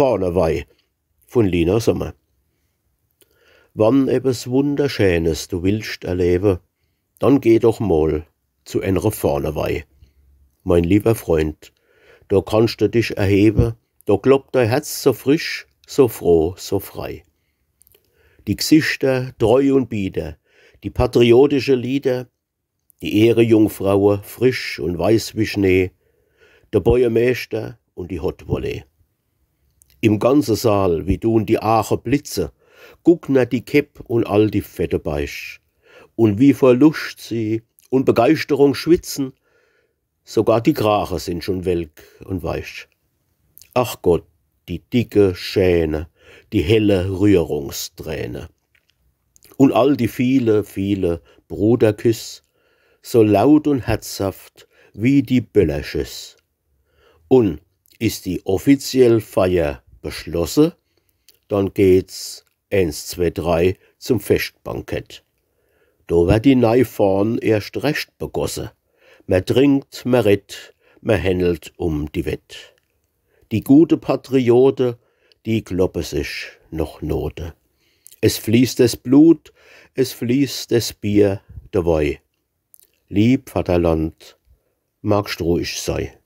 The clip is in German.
Fahnerweih von Lina Sommer. Wann etwas Wunderschönes du willst erleben, dann geh doch mal zu einer Fahnerweih. Mein lieber Freund, da kannst du dich erheben, da kloppt dein Herz so frisch, so froh, so frei. Die Gesichter treu und bieder, die patriotische Lieder, die Ehrejungfrauen frisch und weiß wie Schnee, der Bäuermeister und die Hotwolle. Im ganzen Saal, wie du in die Aache blitze, guckner die Kepp und all die fette Beisch. Und wie vor Lust sie und Begeisterung schwitzen, sogar die Krache sind schon welk und weich. Ach Gott, die dicke Schäne, die helle Rührungsträne. Und all die viele Bruderküss, so laut und herzhaft wie die Böllerschüss. Und ist die offiziell Feier beschlossen, dann geht's 1, 2, 3 zum Festbankett. Da wird die Neifahn erst recht begossen. Man trinkt, man redt, man händelt um die Wett. Die gute Patriote, die kloppe sich noch Note. Es fließt das Blut, es fließt das Bier, der Weih. Lieb Vaterland, magst ruhig sei.